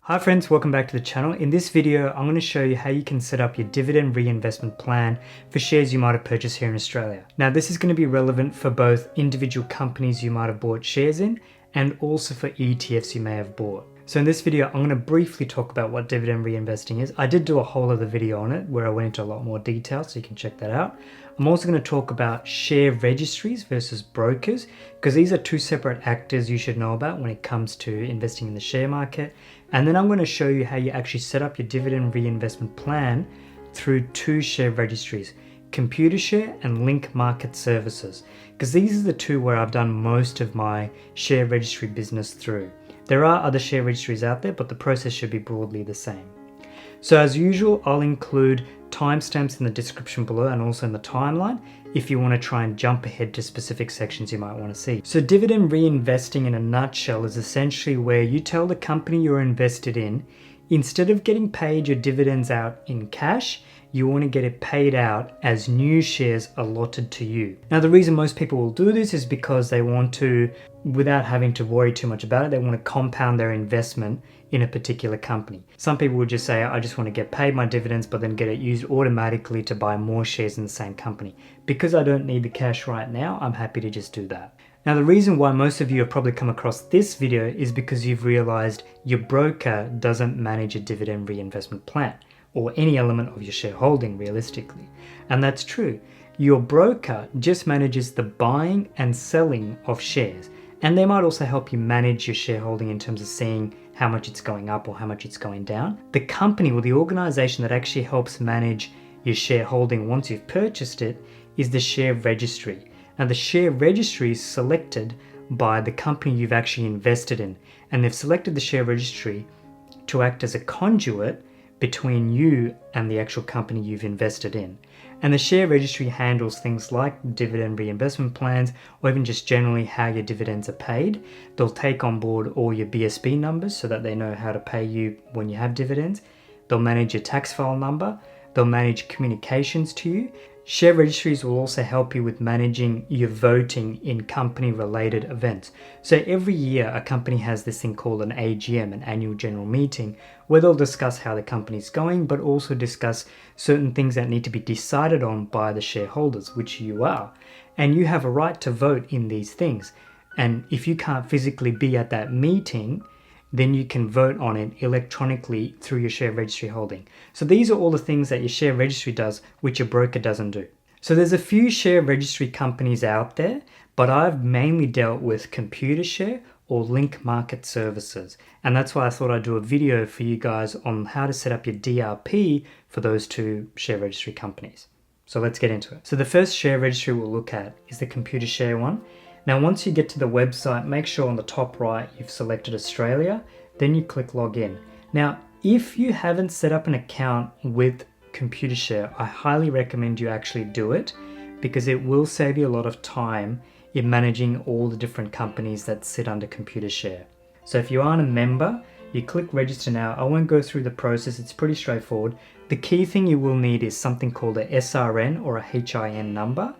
Hi friends, welcome back to the channel. In this video, I'm going to show you how you can set up your dividend reinvestment plan for shares you might have purchased here in Australia. Now, this is going to be relevant for both individual companies you might have bought shares in and also for ETFs you may have bought. So in this video, I'm going to briefly talk about what dividend reinvesting is. I did do a whole other video on it where I went into a lot more detail, so you can check that out. I'm also going to talk about share registries versus brokers, because these are two separate actors you should know about when it comes to investing in the share market. And then I'm going to show you how you actually set up your dividend reinvestment plan through two share registries, Computershare and Link Market services, because these are the two where I've done most of my share registry business through. There are other share registries out there, but the process should be broadly the same. So as usual, I'll include timestamps in the description below and also in the timeline if you want to try and jump ahead to specific sections you might want to see. So dividend reinvesting in a nutshell is essentially where you tell the company you're invested in, instead of getting paid your dividends out in cash, you want to get it paid out as new shares allotted to you. Now, the reason most people will do this is because they want to, without having to worry too much about it, they want to compound their investment in a particular company. Some people would just say, I just want to get paid my dividends, but then get it used automatically to buy more shares in the same company. Because I don't need the cash right now, I'm happy to just do that. Now, the reason why most of you have probably come across this video is because you've realized your broker doesn't manage a dividend reinvestment plan or any element of your shareholding realistically. And that's true. Your broker just manages the buying and selling of shares. And they might also help you manage your shareholding in terms of seeing how much it's going up or how much it's going down. The company or the organization that actually helps manage your shareholding once you've purchased it is the share registry. Now, the share registry is selected by the company you've actually invested in. And they've selected the share registry to act as a conduit between you and the actual company you've invested in. And the share registry handles things like dividend reinvestment plans, or even just generally how your dividends are paid. They'll take on board all your BSB numbers so that they know how to pay you when you have dividends. They'll manage your tax file number. They'll manage communications to you. Share registries will also help you with managing your voting in company-related events. So every year, a company has this thing called an AGM, an annual general meeting, where they'll discuss how the company's going, but also discuss certain things that need to be decided on by the shareholders, which you are. And you have a right to vote in these things. And if you can't physically be at that meeting, then you can vote on it electronically through your share registry holding. So these are all the things that your share registry does, which your broker doesn't do. So there's a few share registry companies out there, but I've mainly dealt with Computershare or Link Market services. And that's why I thought I'd do a video for you guys on how to set up your DRP for those two share registry companies. So let's get into it. So the first share registry we'll look at is the Computershare one. Now, once you get to the website, make sure on the top right you've selected Australia, then you click login. Now, if you haven't set up an account with Computershare, I highly recommend you actually do it, because it will save you a lot of time in managing all the different companies that sit under Computershare. So if you aren't a member, you click register now. I won't go through the process, it's pretty straightforward. The key thing you will need is something called a SRN or a HIN number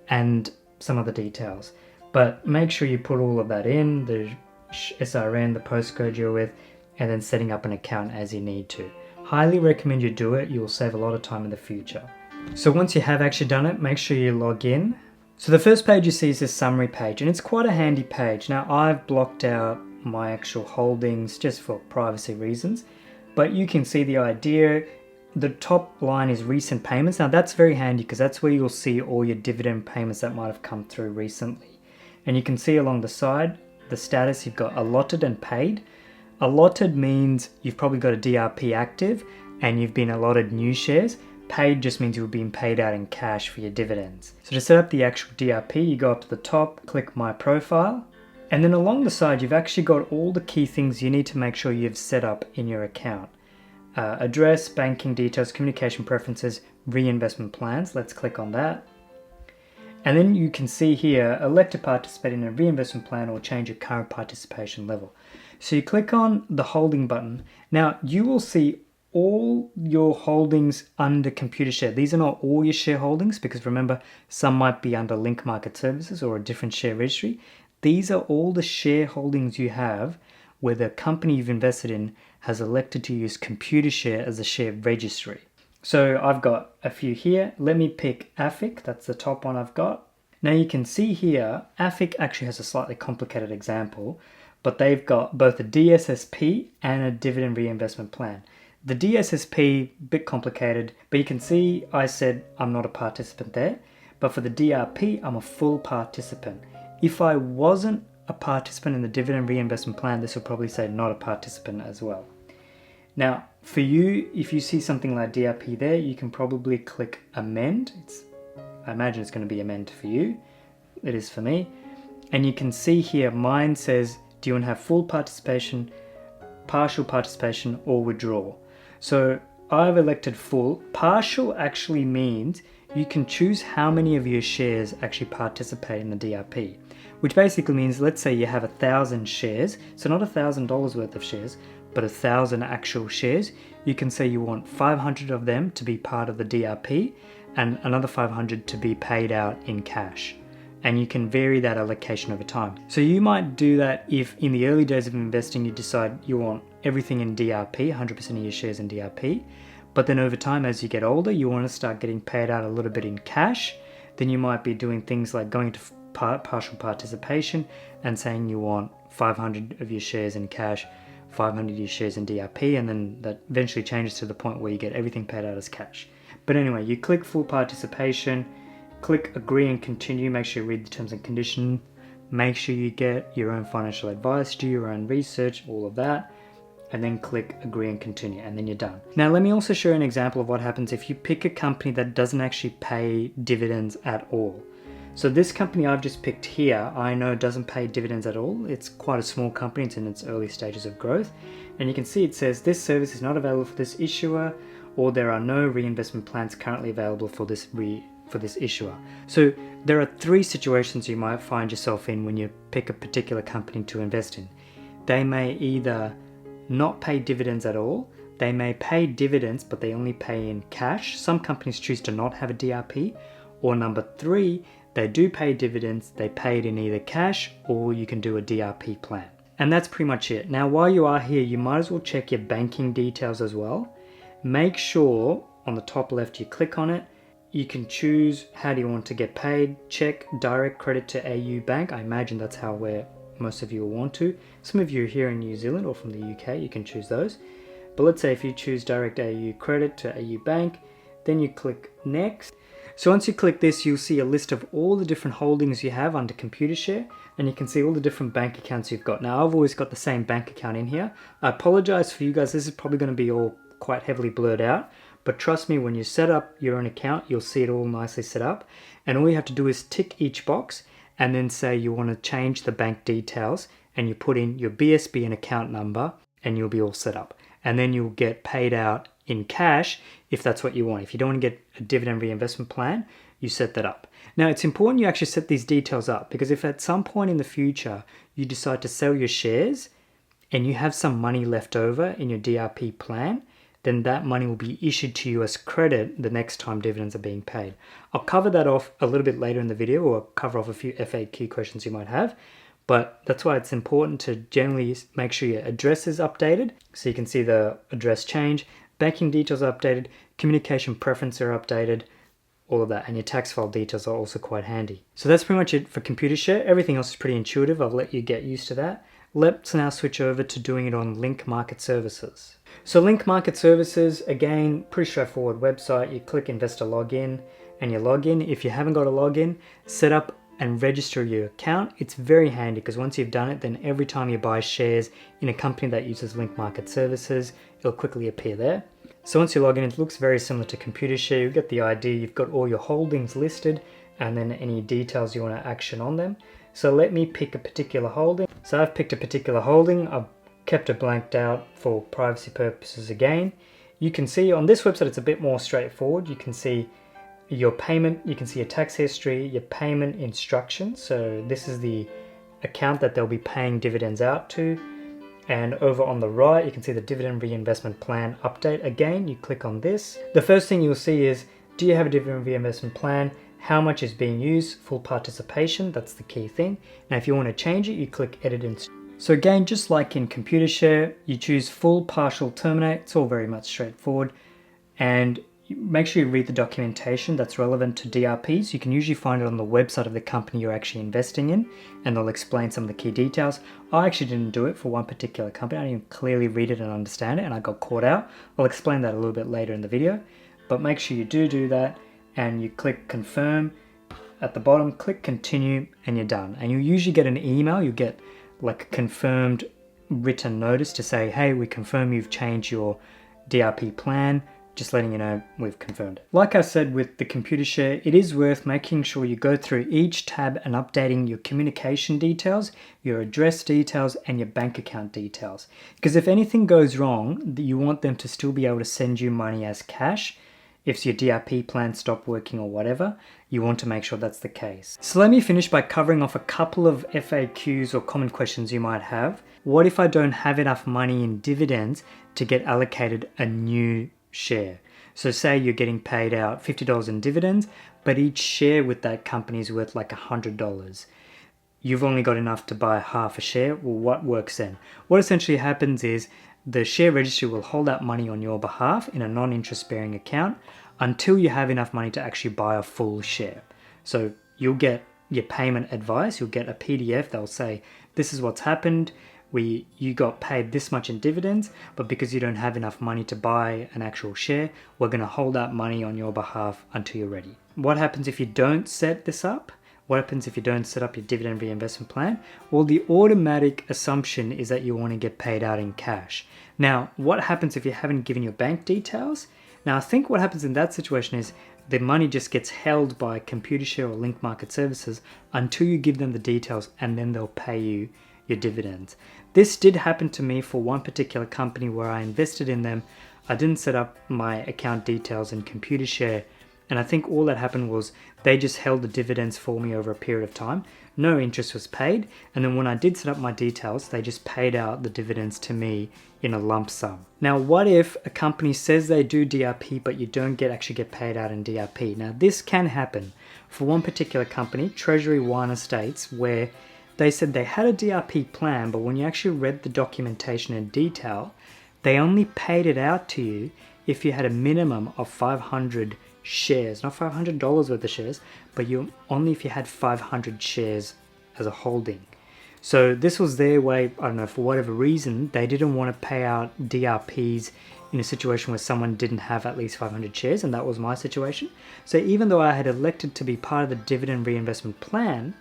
and some other details. But make sure you put all of that in, the SRN, the postcode you're with, and then setting up an account as you need to. Highly recommend you do it. You'll save a lot of time in the future. So once you have actually done it, make sure you log in. So the first page you see is this summary page, and it's quite a handy page. Now, I've blocked out my actual holdings just for privacy reasons, but you can see the idea. The top line is recent payments. Now, that's very handy because that's where you'll see all your dividend payments that might have come through recently. And you can see along the side, the status, you've got allotted and paid. Allotted means you've probably got a DRP active and you've been allotted new shares. Paid just means you're being paid out in cash for your dividends. So to set up the actual DRP, you go up to the top, click My Profile. And then along the side, you've actually got all the key things you need to make sure you've set up in your account. Address, banking details, communication preferences, reinvestment plans. Let's click on that. And then you can see here, elect to participate in a reinvestment plan or change your current participation level. So you click on the holding button. Now you will see all your holdings under Computershare. These are not all your share holdings, because remember, some might be under Link Market Services or a different share registry. These are all the share holdings you have where the company you've invested in has elected to use Computershare as a share registry. So I've got a few here. Let me pick AFIC, that's the top one I've got. Now you can see here, AFIC actually has a slightly complicated example, but they've got both a DSSP and a dividend reinvestment plan. The DSSP, bit complicated, but you can see I said I'm not a participant there, but for the DRP, I'm a full participant. If I wasn't a participant in the dividend reinvestment plan, this will probably say not a participant as well. Now, for you, if you see something like DRP there, you can probably click amend. I imagine it's going to be amend for you. It is for me. And you can see here, mine says, do you want to have full participation, partial participation, or withdrawal? So I've elected full. Partial actually means you can choose how many of your shares actually participate in the DRP, which basically means, let's say you have 1,000 shares, so not $1,000 worth of shares, but 1,000 actual shares. You can say you want 500 of them to be part of the DRP and another 500 to be paid out in cash. And you can vary that allocation over time. So you might do that if in the early days of investing you decide you want everything in DRP, 100% of your shares in DRP, but then over time as you get older you want to start getting paid out a little bit in cash. Then you might be doing things like going to partial participation and saying you want 500 of your shares in cash, 500 of your shares in DRP, and then that eventually changes to the point where you get everything paid out as cash. But anyway, you click full participation, click agree and continue, make sure you read the terms and conditions, make sure you get your own financial advice, do your own research, all of that, and then click agree and continue, and then you're done. Now let me also show you an example of what happens if you pick a company that doesn't actually pay dividends at all. So this company I've just picked here, I know doesn't pay dividends at all. It's quite a small company, it's in its early stages of growth. And you can see it says this service is not available for this issuer, or there are no reinvestment plans currently available for this issuer. So there are three situations you might find yourself in when you pick a particular company to invest in. They may either not pay dividends at all, they may pay dividends but they only pay in cash. Some companies choose to not have a DRP, or number three, they do pay dividends, they pay it in either cash or you can do a DRP plan. And that's pretty much it. Now while you are here, you might as well check your banking details as well. Make sure on the top left you click on it. You can choose how do you want to get paid. Check direct credit to AU Bank. I imagine that's where most of you will want to. Some of you are here in New Zealand or from the UK, you can choose those. But let's say if you choose direct AU credit to AU Bank, then you click next. So once you click this, you'll see a list of all the different holdings you have under Computershare, and you can see all the different bank accounts you've got. Now I've always got the same bank account in here. I apologize for you guys, this is probably going to be all quite heavily blurred out, but trust me, when you set up your own account, you'll see it all nicely set up, and all you have to do is tick each box and then say you want to change the bank details, and you put in your BSB and account number and you'll be all set up. And then you'll get paid out in cash if that's what you want. If you don't want to get a dividend reinvestment plan, you set that up. Now it's important you actually set these details up, because if at some point in the future you decide to sell your shares and you have some money left over in your DRP plan, then that money will be issued to you as credit the next time dividends are being paid. I'll cover that off a little bit later in the video, or cover off a few FAQ questions you might have. But that's why it's important to generally make sure your address is updated, so you can see the address change, banking details are updated, communication preferences are updated, all of that, and your tax file details are also quite handy. So that's pretty much it for Computershare. Everything else is pretty intuitive. I'll let you get used to that. Let's now switch over to doing it on Link Market Services. So Link Market Services, again, pretty straightforward website. You click Investor Login and you log in. If you haven't got a login, set up and register your account. It's very handy because once you've done it, then every time you buy shares in a company that uses Link Market Services, it'll quickly appear there. So once you log in, it looks very similar to Computershare. You get the ID, you've got all your holdings listed, and then any details you want to action on them. So let me pick a particular holding. So I've picked a particular holding. I've kept it blanked out for privacy purposes again. You can see on this website, it's a bit more straightforward. You can see your payment, you can see your tax history, your payment instructions. So this is the account that they'll be paying dividends out to. And over on the right, you can see the Dividend Reinvestment Plan update. Again, you click on this. The first thing you'll see is, do you have a Dividend Reinvestment Plan? How much is being used? Full participation, that's the key thing. Now, if you want to change it, you click Edit So again, just like in Computershare, you choose full, partial, terminate. It's all very much straightforward. And make sure you read the documentation that's relevant to DRPs. You can usually find it on the website of the company you're actually investing in, and they'll explain some of the key details. I actually didn't do it for one particular company. I didn't clearly read it and understand it, and I got caught out. I'll explain that a little bit later in the video, but make sure you do that, and you click confirm. At the bottom, click continue, and you're done. And you usually get an email. You get like a confirmed written notice to say, hey, we confirm you've changed your DRP plan. Just letting you know we've confirmed it. Like I said with the Computershare, it is worth making sure you go through each tab and updating your communication details, your address details, and your bank account details. Because if anything goes wrong, you want them to still be able to send you money as cash. If your DRP plan stopped working or whatever, you want to make sure that's the case. So let me finish by covering off a couple of FAQs or common questions you might have. What if I don't have enough money in dividends to get allocated a new share? So say you're getting paid out $50 in dividends, but each share with that company is worth like $100. You've only got enough to buy half a share. Well, what works then? What essentially happens is the share registry will hold that money on your behalf in a non-interest bearing account until you have enough money to actually buy a full share. So you'll get your payment advice, you'll get a PDF that'll say, this is what's happened. You got paid this much in dividends, but because you don't have enough money to buy an actual share, we're going to hold that money on your behalf until you're ready. What happens if you don't set this up? What happens if you don't set up your dividend reinvestment plan? Well, the automatic assumption is that you want to get paid out in cash. Now, what happens if you haven't given your bank details? Now, I think what happens in that situation is the money just gets held by Computershare or Link Market services until you give them the details, and then they'll pay you your dividends. This did happen to me for one particular company where I invested in them. I didn't set up my account details in Computershare, and I think all that happened was they just held the dividends for me over a period of time. No interest was paid, and then when I did set up my details, they just paid out the dividends to me in a lump sum. Now, what if a company says they do DRP, but you don't actually get paid out in DRP? Now, this can happen. For one particular company, Treasury Wine Estates, where they said they had a DRP plan, but when you actually read the documentation in detail, they only paid it out to you if you had a minimum of 500 shares, not $500 worth of shares, but only if you had 500 shares as a holding. So this was their way, I don't know, for whatever reason, they didn't want to pay out DRPs in a situation where someone didn't have at least 500 shares, and that was my situation. So even though I had elected to be part of the dividend reinvestment plan,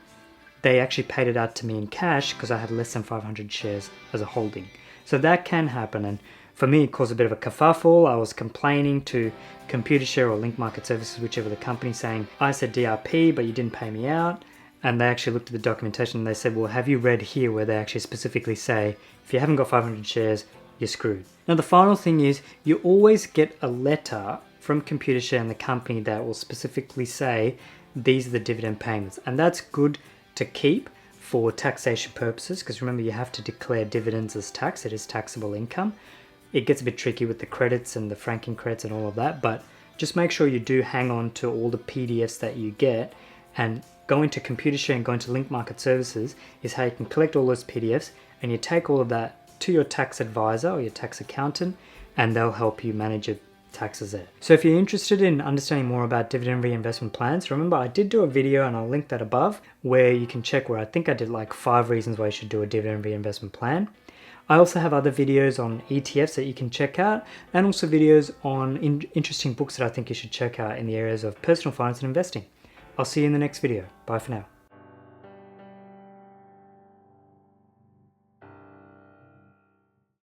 they actually paid it out to me in cash because I had less than 500 shares as a holding. So that can happen, and for me it caused a bit of a kerfuffle. I was complaining to Computershare or Link Market Services, whichever the company, saying, I said DRP, but you didn't pay me out. And they actually looked at the documentation and they said, well, have you read here where they actually specifically say, if you haven't got 500 shares, you're screwed. Now, the final thing is you always get a letter from Computershare and the company that will specifically say, these are the dividend payments. And that's good to keep for taxation purposes, because remember, you have to declare dividends as tax. It is taxable income. It gets a bit tricky with the credits and the franking credits and all of that, but just make sure you do hang on to all the PDFs that you get, and going to Computershare and going to Link Market Services is how you can collect all those PDFs, and you take all of that to your tax advisor or your tax accountant, and they'll help you manage your taxes there. So if you're interested in understanding more about dividend reinvestment plans, remember I did do a video, and I'll link that above, where you can check where I think I did like 5 reasons why you should do a dividend reinvestment plan. I also have other videos on ETFs that you can check out, and also videos on interesting books that I think you should check out in the areas of personal finance and investing. I'll see you in the next video. Bye for now.